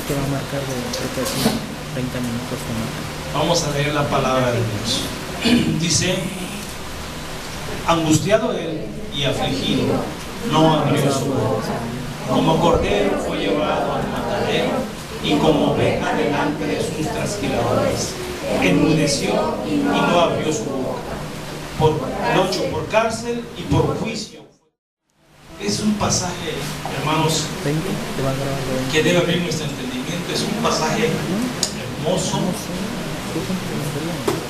te va a marcar de, creo que así, 30 minutos te marca. Vamos a leer la palabra de Dios. Dice: angustiado él y afligido, no abrió su boca. Como cordero fue llevado al matadero, y como oveja delante de sus trasquiladores, enmudeció y no abrió su boca. Por cárcel y por juicio. Es un pasaje, hermanos, que debe abrir nuestro entendimiento. Es un pasaje hermoso.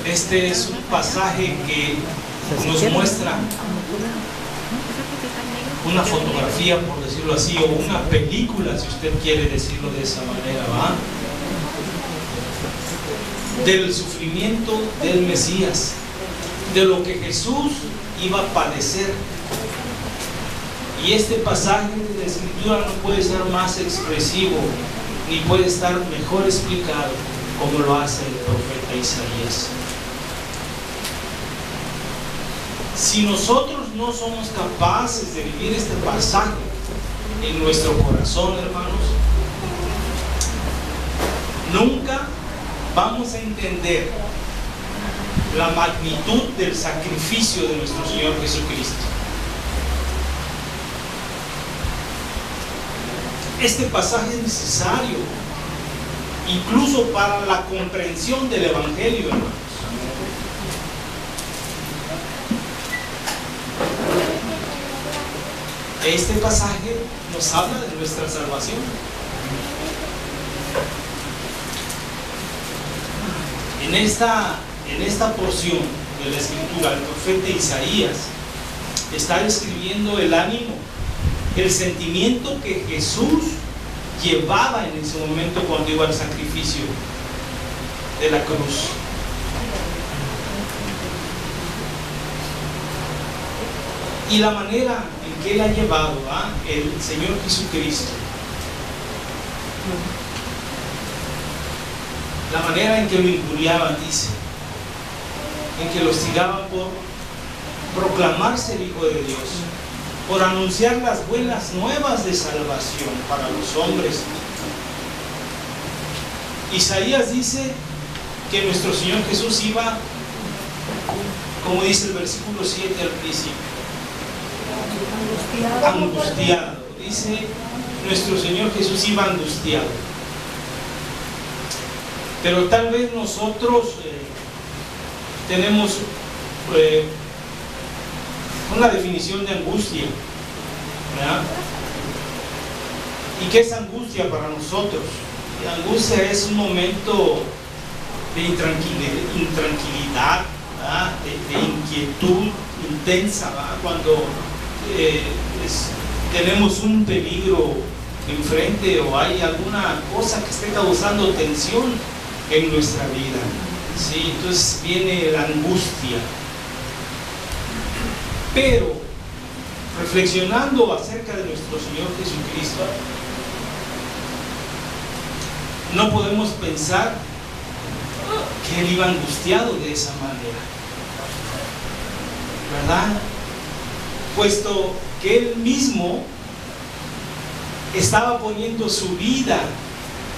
Este es un pasaje que nos muestra una fotografía, por decirlo así, o una película, si usted quiere decirlo de esa manera, ¿va? Del sufrimiento del Mesías, de lo que Jesús iba a padecer. Y este pasaje de la Escritura no puede ser más expresivo, ni puede estar mejor explicado como lo hace el profeta Isaías. Si nosotros no somos capaces de vivir este pasaje en nuestro corazón, hermanos, nunca vamos a entender la magnitud del sacrificio de nuestro Señor Jesucristo. Este pasaje es necesario, incluso para la comprensión del Evangelio, hermanos. Este pasaje nos habla de nuestra salvación. En esta porción de la Escritura, el profeta Isaías está describiendo el ánimo, el sentimiento que Jesús llevaba en ese momento cuando iba al sacrificio de la cruz. Y la manera en que Él ha llevado a el Señor Jesucristo, la manera en que lo injuriaban, dice, en que lo hostigaban por proclamarse el Hijo de Dios, por anunciar las buenas nuevas de salvación para los hombres. Isaías dice que nuestro Señor Jesús iba, como dice el versículo 7 al principio, angustiado. Dice, nuestro Señor Jesús iba angustiado. Pero tal vez nosotros tenemos una definición de angustia, ¿verdad? ¿Y qué es angustia para nosotros? La angustia es un momento de intranquilidad, ¿verdad? De inquietud intensa, ¿verdad? Cuando tenemos un peligro enfrente o hay alguna cosa que esté causando tensión en nuestra vida, ¿sí? Entonces viene la angustia. Pero reflexionando acerca de nuestro Señor Jesucristo, no podemos pensar que Él iba angustiado de esa manera, ¿verdad? Puesto que Él mismo estaba poniendo su vida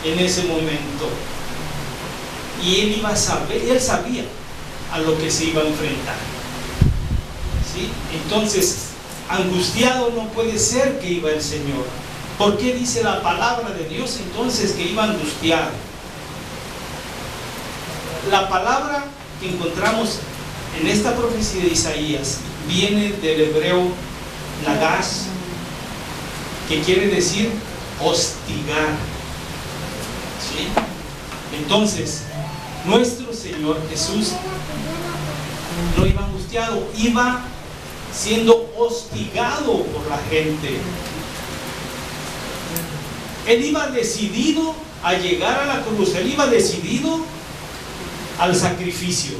en ese momento, y Él iba a saber, Él sabía a lo que se iba a enfrentar, ¿sí? Entonces, angustiado no puede ser que iba el Señor. ¿Por qué dice la palabra de Dios entonces que iba angustiado? La palabra que encontramos en esta profecía de Isaías viene del hebreo nagas, que quiere decir hostigar, ¿sí? Entonces, nuestro Señor Jesús no iba angustiado, iba siendo hostigado por la gente. Él iba decidido a llegar a la cruz, Él iba decidido al sacrificio.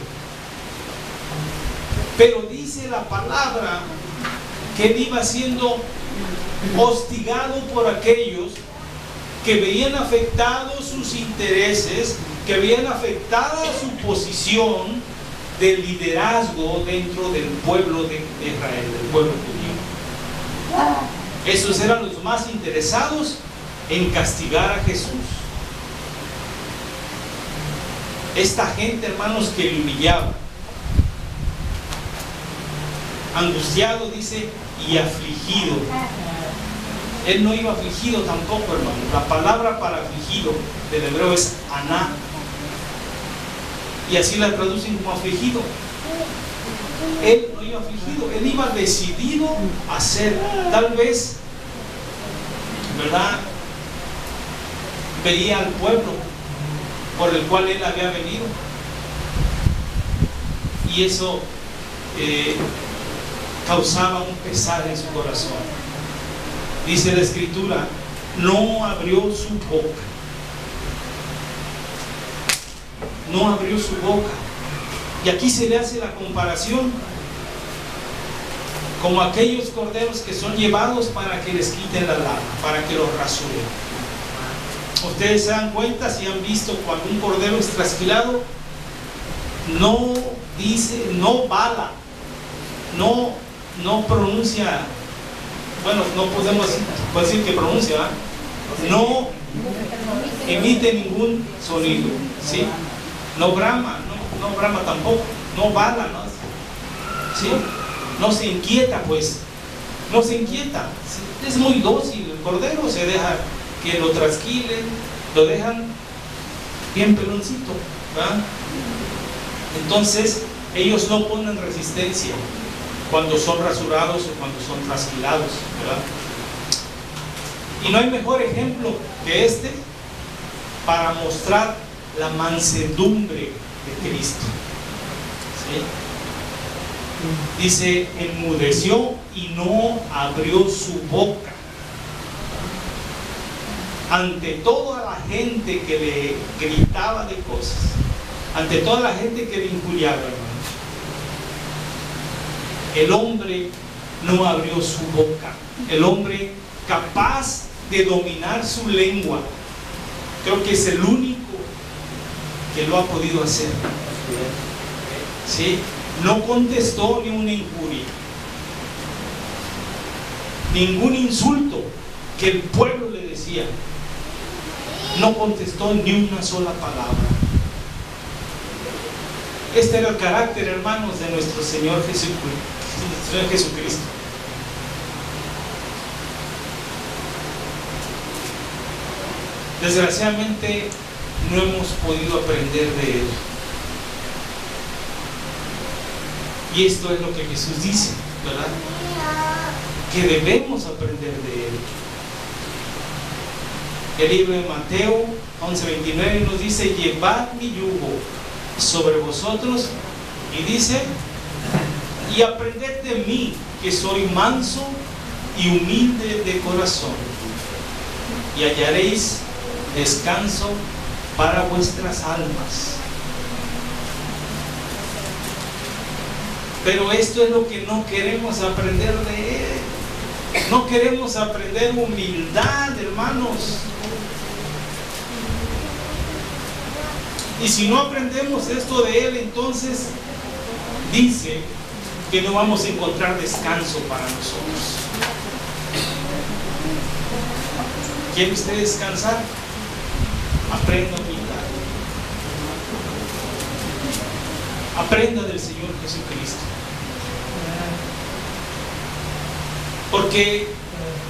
Pero dice la palabra que Él iba siendo hostigado por aquellos que veían afectados sus intereses, que veían afectada su posición de liderazgo dentro del pueblo de Israel, del pueblo judío. Esos eran los más interesados en castigar a Jesús. Esta gente, hermanos, que le humillaba, angustiado, dice, y afligido. Él no iba afligido tampoco, hermano. La palabra para afligido del hebreo es aná, y así la traducen como afligido. Él no iba afligido, él iba decidido a hacer. Tal vez, ¿verdad?, veía al pueblo por el cual él había venido, y eso causaba un pesar en su corazón. Dice la Escritura, no abrió su boca. No abrió su boca. Y aquí se le hace la comparación como aquellos corderos que son llevados para que les quiten la lana, para que los rasuren. Ustedes se dan cuenta, si han visto cuando un cordero es trasquilado, no dice, no bala, no pronuncia, bueno, no podemos decir que pronuncia, ¿verdad? No emite ningún sonido, ¿sí? No brama, no brama tampoco, no bala, ¿no? ¿Sí? No se inquieta, pues, no se inquieta, es muy dócil el cordero, se deja que lo trasquilen, lo dejan bien peloncito, ¿verdad? Entonces ellos no ponen resistencia cuando son rasurados o cuando son trasquilados, ¿verdad? Y no hay mejor ejemplo que este para mostrar la mansedumbre de Cristo, ¿sí? Dice, enmudeció y no abrió su boca ante toda la gente que le gritaba de cosas, ante toda la gente que le injuriaba, hermanos. El hombre no abrió su boca. El hombre capaz de dominar su lengua, creo que es el único que lo ha podido hacer, ¿sí? No contestó ni una injuria, ningún insulto que el pueblo le decía. No contestó ni una sola palabra. Este era el carácter, hermanos, de nuestro Señor Jesucristo. Desgraciadamente no hemos podido aprender de Él. Y esto es lo que Jesús dice, ¿verdad? Que debemos aprender de Él. El libro de Mateo 11:29 nos dice, llevad mi yugo sobre vosotros, y dice, y aprended de mí, que soy manso y humilde de corazón, y hallaréis descanso para vuestras almas. Pero esto es lo que no queremos aprender de Él. No queremos aprender humildad, hermanos. Y si no aprendemos esto de Él, entonces dice que no vamos a encontrar descanso para nosotros. ¿Quiere usted descansar? Aprenda humildad. Aprenda del Señor Jesucristo. Porque,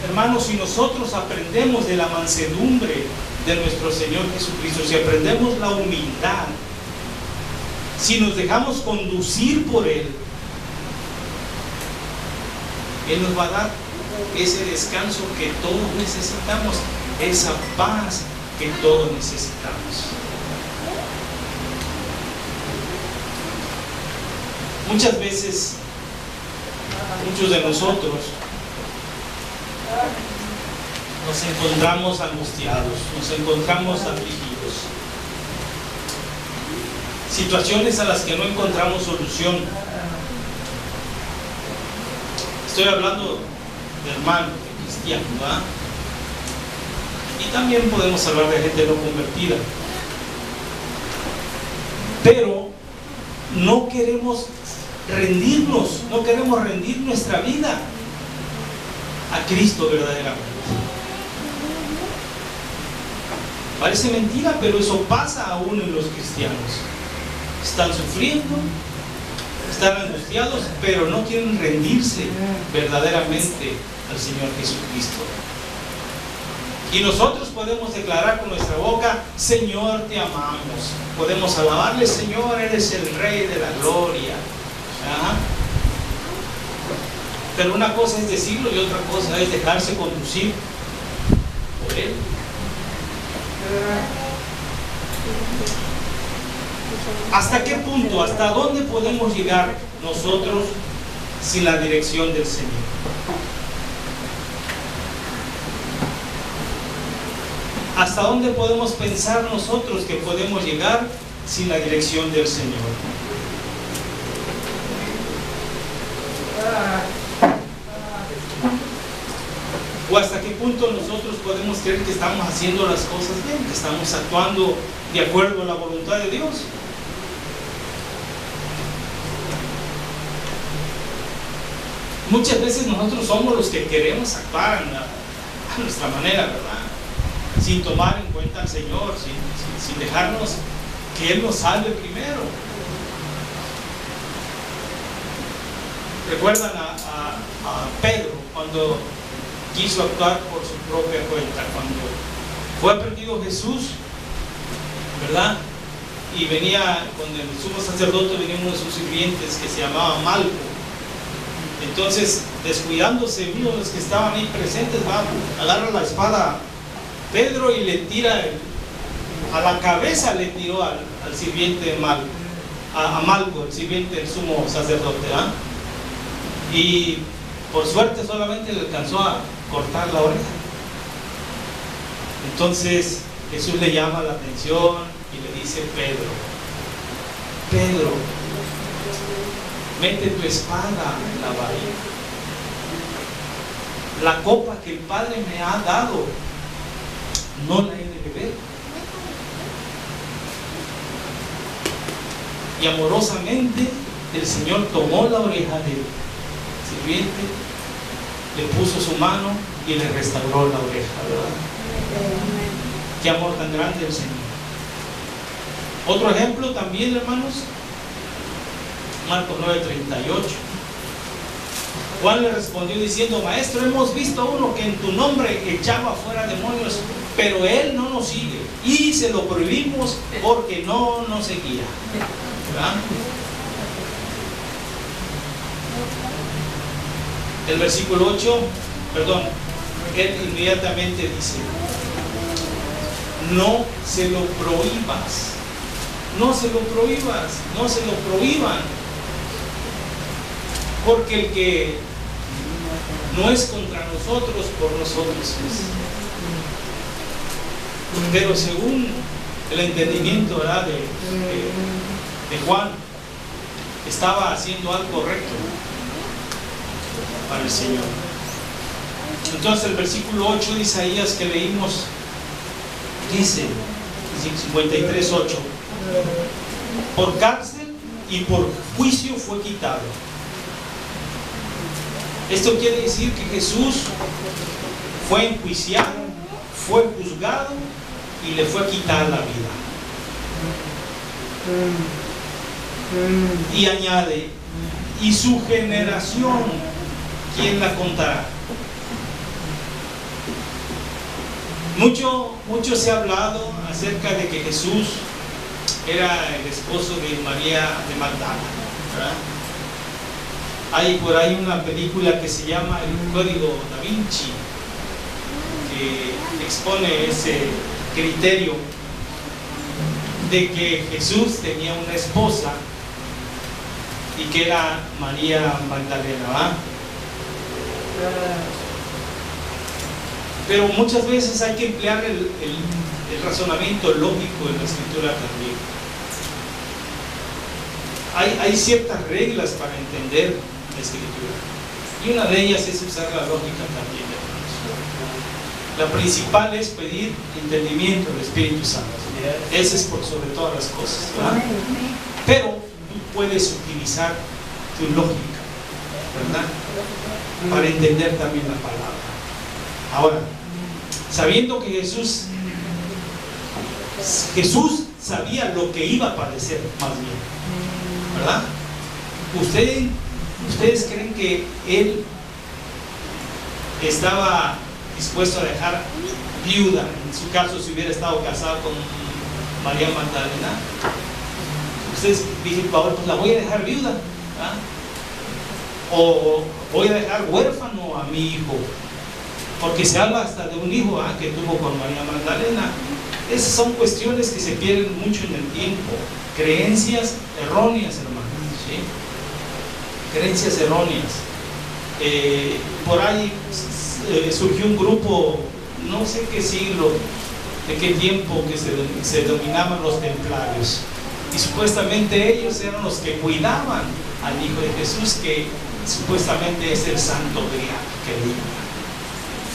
hermanos, si nosotros aprendemos de la mansedumbre de nuestro Señor Jesucristo, si aprendemos la humildad, si nos dejamos conducir por Él, Él nos va a dar ese descanso que todos necesitamos, esa paz que todos necesitamos. Muchas veces, muchos de nosotros nos encontramos angustiados, nos encontramos afligidos, situaciones a las que no encontramos solución. Estoy hablando de hermanos, de cristianos, ¿verdad? Y también podemos hablar de gente no convertida. Pero no queremos rendirnos, no queremos rendir nuestra vida a Cristo verdaderamente. Parece mentira, pero eso pasa aún en los cristianos. Están sufriendo, están angustiados, pero no quieren rendirse verdaderamente al Señor Jesucristo. Y nosotros podemos declarar con nuestra boca: Señor, te amamos. Podemos alabarle: Señor, eres el Rey de la gloria. ¿Ah? Pero una cosa es decirlo y otra cosa es dejarse conducir por Él. ¿Hasta qué punto, hasta dónde podemos llegar nosotros sin la dirección del Señor? ¿Hasta dónde podemos pensar nosotros que podemos llegar sin la dirección del Señor? ¿O hasta qué punto nosotros podemos creer que estamos haciendo las cosas bien, que estamos actuando de acuerdo a la voluntad de Dios? Muchas veces nosotros somos los que queremos actuar a nuestra manera, ¿verdad? Sin tomar en cuenta al Señor, sin dejarnos que Él nos salve primero. ¿Recuerdan a Pedro cuando quiso actuar por su propia cuenta? Cuando fue aprendido Jesús, ¿verdad? Y venía, con el sumo sacerdote venía uno de sus sirvientes que se llamaba Malco. Entonces, descuidándose, uno de los que estaban ahí presentes agarra la espada Pedro y le tira a la cabeza, le tiró al sirviente Malco, a Malco, el sirviente del sumo sacerdote, ¿ah? Y por suerte solamente le alcanzó a cortar la oreja. Entonces Jesús le llama la atención y le dice: Pedro, mete tu espada en la bahía. La copa que el Padre me ha dado, no la he de beber. Y amorosamente el Señor tomó la oreja del sirviente, le puso su mano y le restauró la oreja, ¿verdad? Qué amor tan grande el Señor. Otro ejemplo también, hermanos, Marcos 9:38. Juan le respondió diciendo: Maestro, hemos visto a uno que en tu nombre echaba fuera demonios, pero él no nos sigue y se lo prohibimos porque no nos seguía. ¿Verdad? El versículo 8, él inmediatamente dice: no se lo prohíbas, no se lo prohíbas, no se lo prohíban, porque el que no es contra nosotros, por nosotros es. Pero según el entendimiento, ¿verdad?, de Juan, estaba haciendo algo recto para el Señor. Entonces el versículo 8 de Isaías que leímos dice, 53:8: por cárcel y por juicio fue quitado. Esto quiere decir que Jesús fue enjuiciado, fue juzgado y le fue quitada la vida. Y añade: y su generación, ¿quién la contará? Mucho se ha hablado acerca de que Jesús era el esposo de María de Magdala, ¿verdad? Hay por ahí una película que se llama El Código Da Vinci, que expone ese criterio de que Jesús tenía una esposa y que era María Magdalena, ¿verdad? Pero muchas veces hay que emplear el razonamiento lógico en la escritura también. Hay ciertas reglas para entender la escritura, y una de ellas es usar la lógica también, hermanos. La principal es pedir entendimiento del Espíritu Santo. Ese es por sobre todas las cosas, ¿verdad? Pero tú puedes utilizar tu lógica, ¿verdad?, para entender también la palabra. Ahora, sabiendo que Jesús Jesús sabía lo que iba a padecer, más bien, ¿verdad? ¿Ustedes creen que Él estaba dispuesto a dejar viuda, en su caso si hubiera estado casado con María Magdalena? Ustedes dicen, pues la voy a dejar viuda, ¿verdad? O voy a dejar huérfano a mi hijo, porque se habla hasta de un hijo que tuvo con María Magdalena. Esas son cuestiones que se pierden mucho en el tiempo, creencias erróneas, hermanos, ¿sí? Creencias erróneas. Por ahí surgió un grupo, no sé qué siglo, de qué tiempo, que se denominaban los templarios, y supuestamente ellos eran los que cuidaban al Hijo de Jesús, que supuestamente es el Santo Grial que le llaman.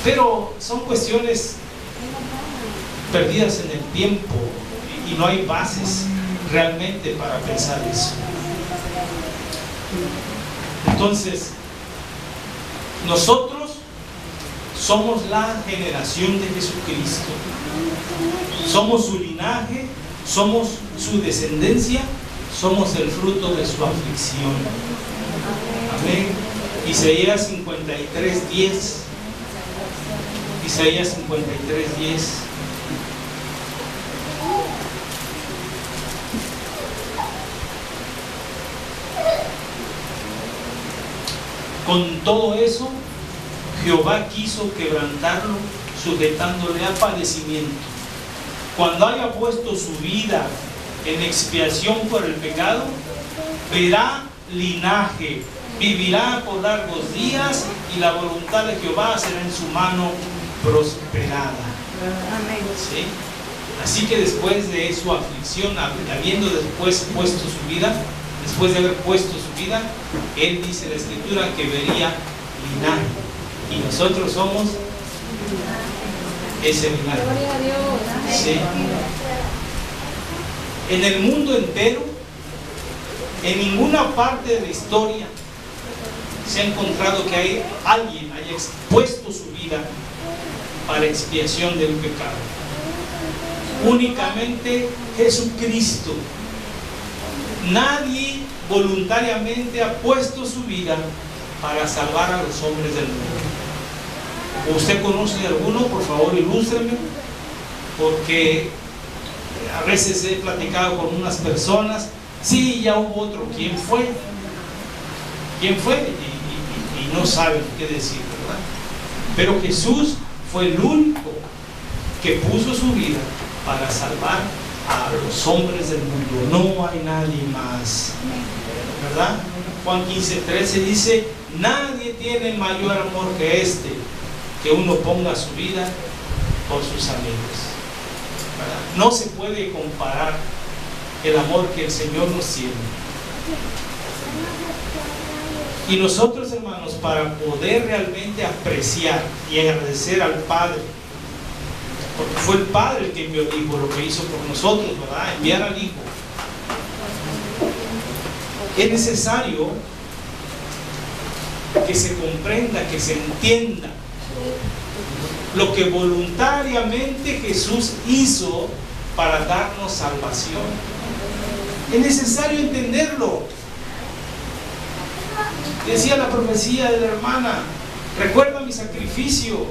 Pero son cuestiones perdidas en el tiempo y no hay bases realmente para pensar eso. Entonces, nosotros somos la generación de Jesucristo, somos su linaje, somos su descendencia, somos el fruto de su aflicción. Amén. Isaías 53:10. Isaías 53:10. Con todo eso, Jehová quiso quebrantarlo, sujetándole a padecimiento. Cuando haya puesto su vida en expiación por el pecado, verá linaje, vivirá por largos días, y la voluntad de Jehová será en su mano prosperada. ¿Sí? Así que después de su aflicción, habiendo después puesto su vida, después de haber puesto su vida, él dice en la Escritura que vería linaje, y nosotros somos ese linaje. ¿Sí? En el mundo entero, en ninguna parte de la historia se ha encontrado que alguien haya expuesto su vida para expiación del pecado. Únicamente Jesucristo. Nadie voluntariamente ha puesto su vida para salvar a los hombres del mundo. ¿Usted conoce de alguno? Por favor, ilústreme, porque a veces he platicado con unas personas. Sí, ya hubo otro. ¿Quién fue? ¿Quién fue? Y no saben qué decir, ¿verdad? Pero Jesús fue el único que puso su vida para salvar a los hombres del mundo. No hay nadie más, ¿verdad? Juan 15:13 dice: nadie tiene mayor amor que este, que uno ponga su vida por sus amigos, ¿verdad? No se puede comparar el amor que el Señor nos tiene. Y nosotros, hermanos, para poder realmente apreciar y agradecer al Padre, porque fue el Padre el que envió al Hijo, lo que hizo por nosotros, ¿verdad? Enviar al Hijo. Es necesario que se comprenda, que se entienda lo que voluntariamente Jesús hizo para darnos salvación. Es necesario entenderlo. Decía la profecía de la hermana: recuerda mi sacrificio.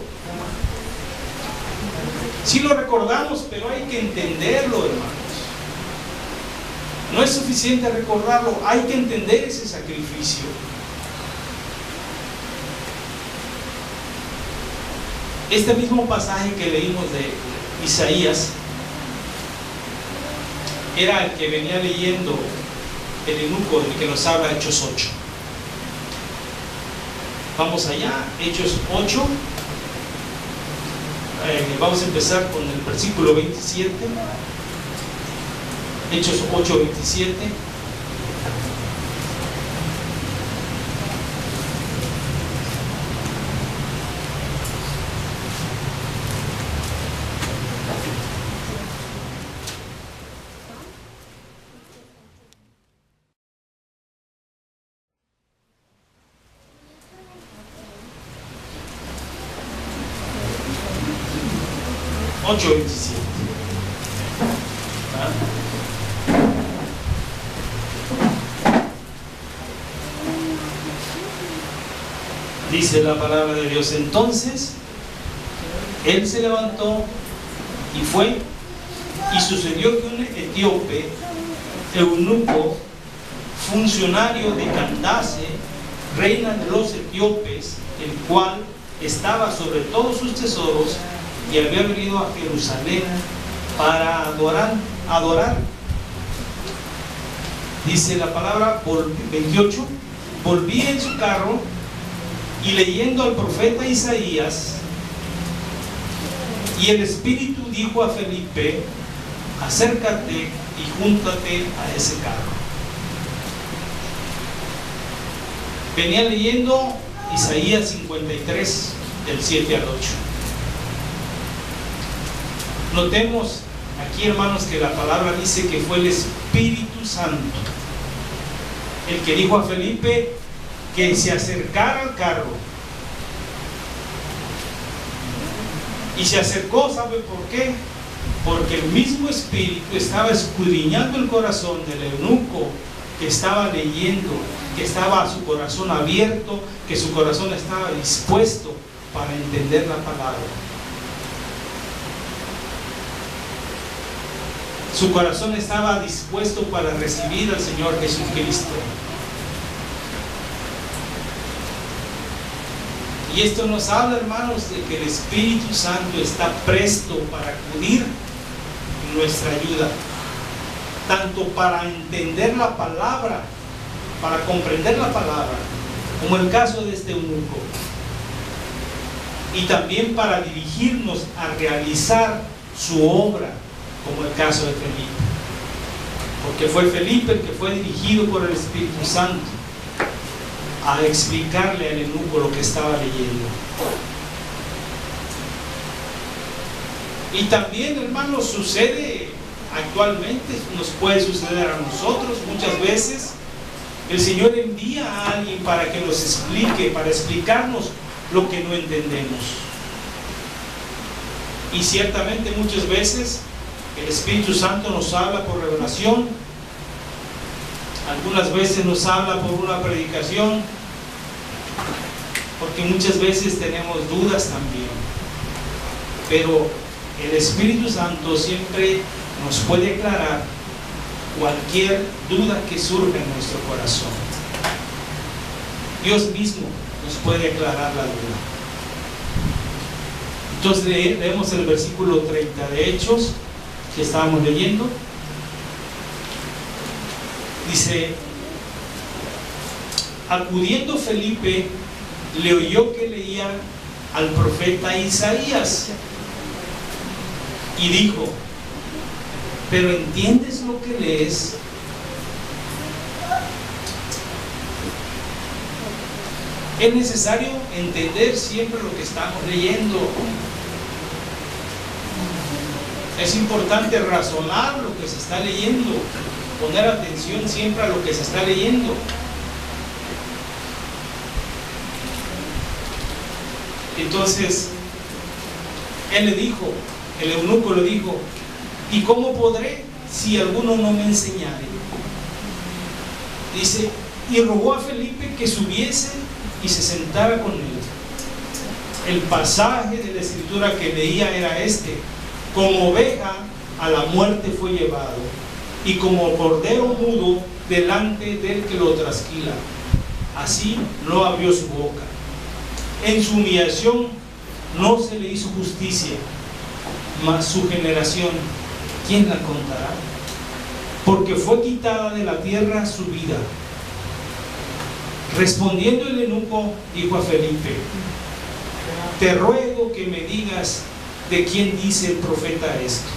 Sí lo recordamos, pero hay que entenderlo, hermanos. No es suficiente recordarlo, hay que entender ese sacrificio. Este mismo pasaje que leímos de Isaías era el que venía leyendo el eunuco, el que nos habla Hechos 8. Vamos allá, Hechos 8. Vamos a empezar con el versículo 27. Hechos 8, 27. Dice la palabra de Dios. Entonces él se levantó y fue, y sucedió que un etíope, eunuco, funcionario de Candace, reina de los etíopes, el cual estaba sobre todos sus tesoros, y había venido a Jerusalén para adorar. Dice la palabra 28, volvía en su carro y leyendo al profeta Isaías, y el Espíritu dijo a Felipe: acércate y júntate a ese carro. Venía leyendo Isaías 53, del 7 al 8. Notemos aquí, hermanos, que la palabra dice que fue el Espíritu Santo el que dijo a Felipe que se acercara al carro. Y se acercó, ¿sabe por qué? Porque el mismo Espíritu estaba escudriñando el corazón del eunuco que estaba leyendo, que estaba su corazón abierto, que su corazón estaba dispuesto para entender la palabra. Su corazón estaba dispuesto para recibir al Señor Jesucristo. Y esto nos habla, hermanos, de que el Espíritu Santo está presto para acudir en nuestra ayuda, tanto para entender la palabra, para comprender la palabra, como el caso de este eunuco, y también para dirigirnos a realizar su obra, como el caso de Felipe, porque fue Felipe el que fue dirigido por el Espíritu Santo a explicarle al eunuco lo que estaba leyendo. Y también, hermanos, sucede actualmente, nos puede suceder a nosotros muchas veces. El Señor envía a alguien para que nos explique, para explicarnos lo que no entendemos. Y ciertamente muchas veces el Espíritu Santo nos habla por revelación, algunas veces nos habla por una predicación, porque muchas veces tenemos dudas también. Pero el Espíritu Santo siempre nos puede aclarar cualquier duda que surja en nuestro corazón. Dios mismo nos puede aclarar la duda. Entonces leemos el versículo 30 de Hechos, que estábamos leyendo. Dice: acudiendo Felipe, le oyó que leía al profeta Isaías y dijo: ¿pero entiendes lo que lees? Es necesario entender siempre lo que estamos leyendo. Es importante razonar lo que se está leyendo, poner atención siempre a lo que se está leyendo. Entonces, él le dijo, el eunuco le dijo: ¿y cómo podré si alguno no me enseñare? Dice, y rogó a Felipe que subiese y se sentara con él. El pasaje de la escritura que leía era este: como oveja a la muerte fue llevado, y como cordero mudo delante del que lo trasquila, así no abrió su boca. En su humillación no se le hizo justicia, mas su generación, ¿quién la contará? Porque fue quitada de la tierra su vida. Respondiendo el eunuco, dijo a Felipe: te ruego que me digas de quién dice el profeta esto,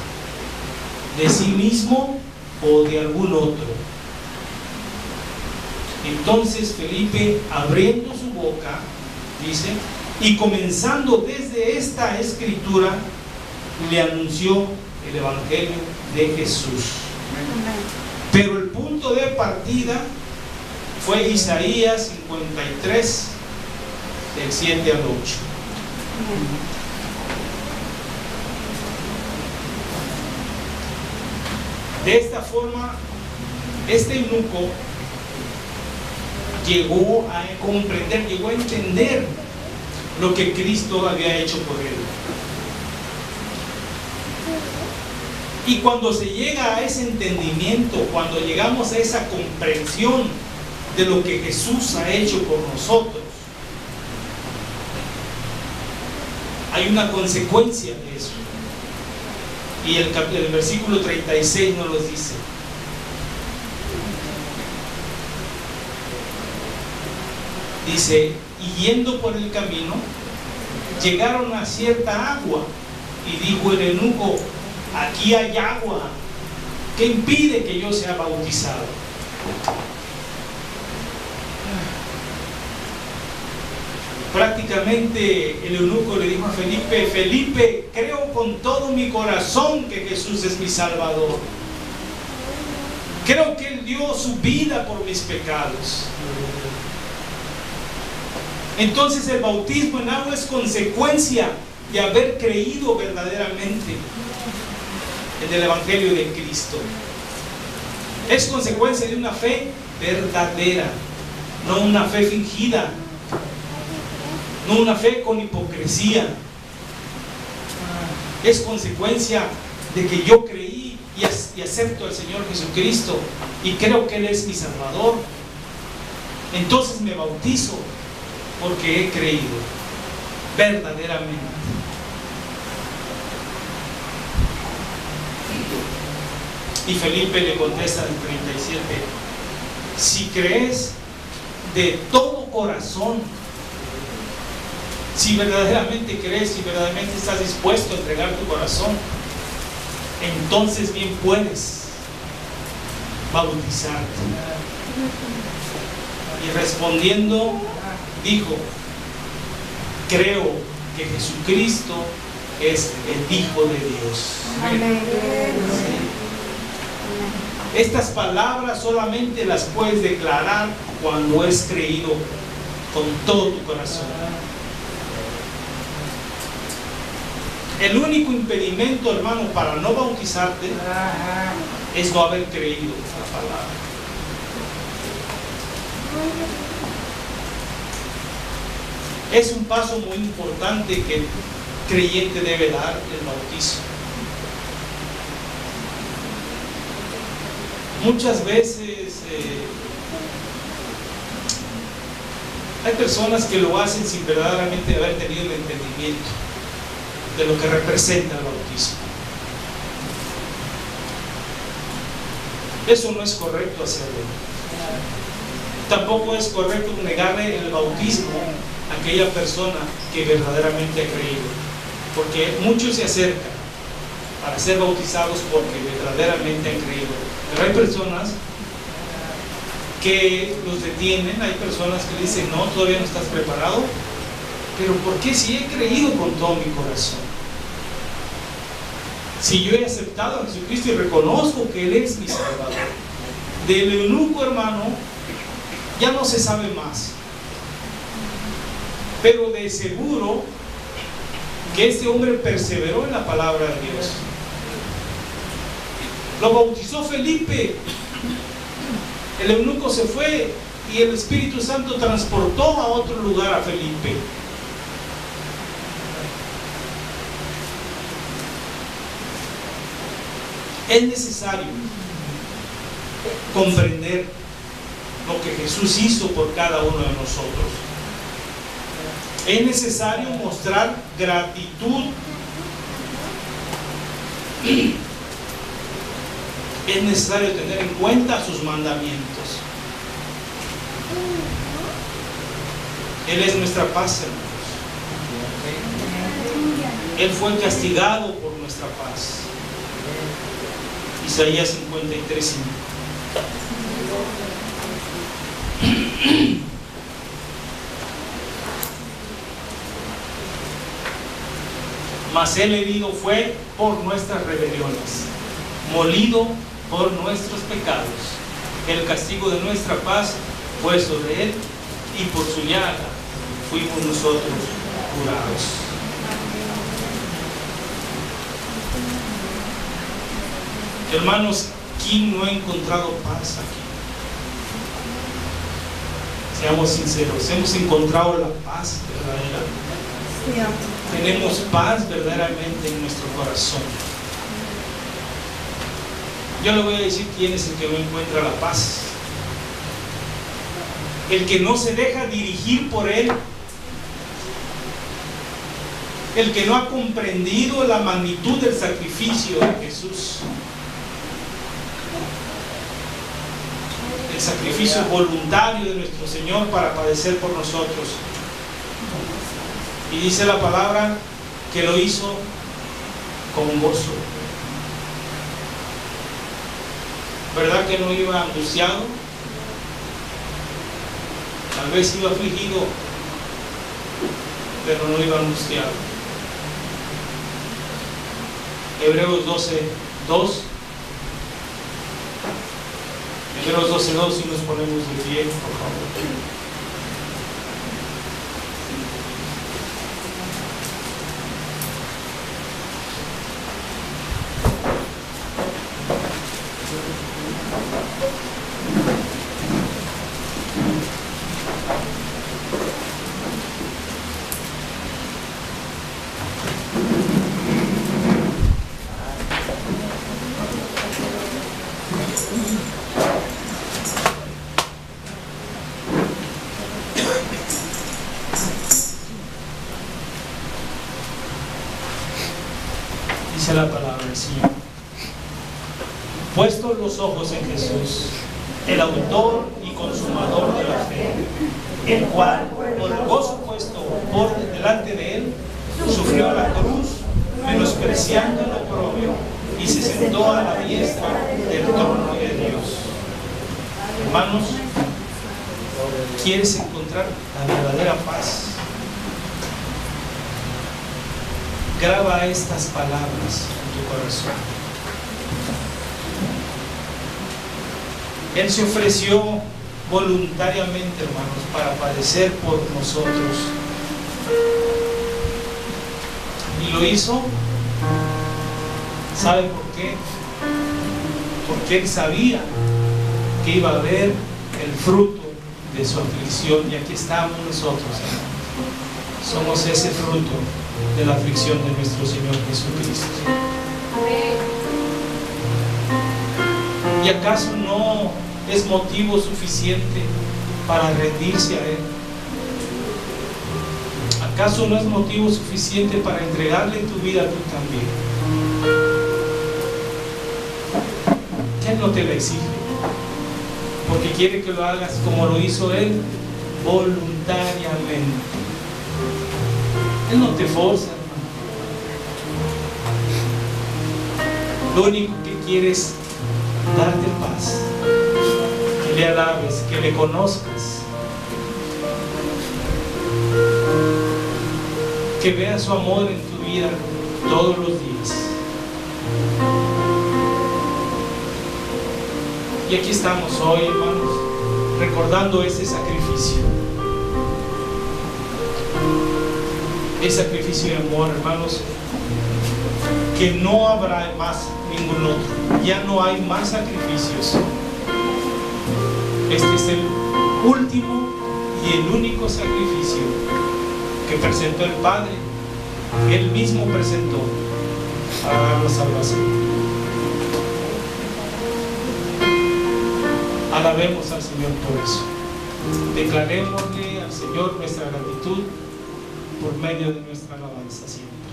de sí mismo o de algún otro. Entonces Felipe, abriendo su boca, dice, y comenzando desde esta escritura, le anunció el evangelio de Jesús. Pero el punto de partida fue Isaías 53, del 7 al 8. De esta forma, este eunuco llegó a comprender, llegó a entender lo que Cristo había hecho por él. Y cuando se llega a ese entendimiento, cuando llegamos a esa comprensión de lo que Jesús ha hecho por nosotros, hay una consecuencia de eso. Y el versículo 36 nos lo dice. Dice, y yendo por el camino, llegaron a cierta agua, y dijo el eunuco: aquí hay agua, ¿qué impide que yo sea bautizado? Prácticamente el eunuco le dijo a Felipe: Felipe, creo con todo mi corazón que Jesús es mi Salvador. Creo que Él dio su vida por mis pecados. Entonces el bautismo en agua es consecuencia de haber creído verdaderamente en el Evangelio de Cristo. Es consecuencia de una fe verdadera, no una fe fingida, no una fe con hipocresía. Es consecuencia de que yo creí y acepto al Señor Jesucristo y creo que Él es mi Salvador. Entonces me bautizo porque he creído verdaderamente. Y Felipe le contesta en el 37: si crees de todo corazón, si verdaderamente crees, si verdaderamente estás dispuesto a entregar tu corazón, entonces bien puedes bautizarte. Y respondiendo dijo: creo que Jesucristo es el Hijo de Dios. Amén. Estas palabras solamente las puedes declarar cuando has creído con todo tu corazón. El único impedimento, hermano, para no bautizarte es no haber creído la palabra. Es un paso muy importante que el creyente debe dar, el bautismo. Muchas veces hay personas que lo hacen sin verdaderamente haber tenido el entendimiento de lo que representa el bautismo. Eso no es correcto hacerlo. Tampoco es correcto negarle el bautismo a aquella persona que verdaderamente ha creído, porque muchos se acercan para ser bautizados porque verdaderamente han creído, pero hay personas que los detienen, hay personas que dicen: no, todavía no estás preparado. Pero ¿por qué si he creído con todo mi corazón? Si yo he aceptado a Jesucristo y reconozco que Él es mi Salvador. Del eunuco, hermano, ya no se sabe más, pero de seguro que este hombre perseveró en la palabra de Dios. Lo bautizó Felipe. El eunuco se fue y el Espíritu Santo transportó a otro lugar a Felipe. Es necesario comprender lo que Jesús hizo por cada uno de nosotros. Es necesario mostrar gratitud. Es necesario tener en cuenta sus mandamientos. Él es nuestra paz, hermanos. Él fue castigado por nuestra paz. Isaías 53:5. Mas Él herido fue por nuestras rebeliones, molido por nuestros pecados. El castigo de nuestra paz fue sobre Él, y por su llaga fuimos nosotros curados. Hermanos, ¿quién no ha encontrado paz aquí? Seamos sinceros, ¿hemos encontrado la paz verdadera? tenemos paz verdaderamente en nuestro corazón. Yo le voy a decir quién es el que no encuentra la paz. El que no se deja dirigir por Él. El que no ha comprendido la magnitud del sacrificio de Jesús. El sacrificio voluntario de nuestro Señor para padecer por nosotros. Y dice la palabra que lo hizo con gozo. ¿Verdad que no iba angustiado? Tal vez iba afligido, pero no iba angustiado. Hebreos 12:2. Hebreos 12:2, si nos ponemos de pie, por favor. Dice la palabra del Señor: puestos los ojos en Jesús, el autor y consumador de la fe, el cual, por el gozo puesto por delante de él, sufrió la cruz, menospreciando el oprobio, y se sentó a la diestra del trono de Dios. Hermanos, ¿quieres encontrar la verdadera paz? Graba estas palabras en tu corazón. Él se ofreció voluntariamente, hermanos, para padecer por nosotros. Y lo hizo, ¿sabe por qué? Porque Él sabía que iba a haber el fruto de su aflicción. Y aquí estamos nosotros, hermanos. Somos ese fruto de la aflicción de nuestro Señor Jesucristo. ¿Y acaso no es motivo suficiente para rendirse a Él? ¿Acaso no es motivo suficiente para entregarle tu vida tú también? Que Él no te la exige, porque quiere que lo hagas como lo hizo Él, voluntariamente. Él no te forza, hermano. Lo único que quiere es darte paz, que le alabes, que le conozcas, que veas su amor en tu vida todos los días. Y aquí estamos hoy, hermanos, recordando ese sacrificio. El sacrificio de amor, hermanos, que no habrá más ningún otro. Ya no hay más sacrificios. Este es el último y el único sacrificio que presentó el Padre. Él mismo presentó para dar la salvación. Alabemos al Señor por eso. Declarémosle al Señor nuestra gratitud por medio de nuestra alabanza siempre.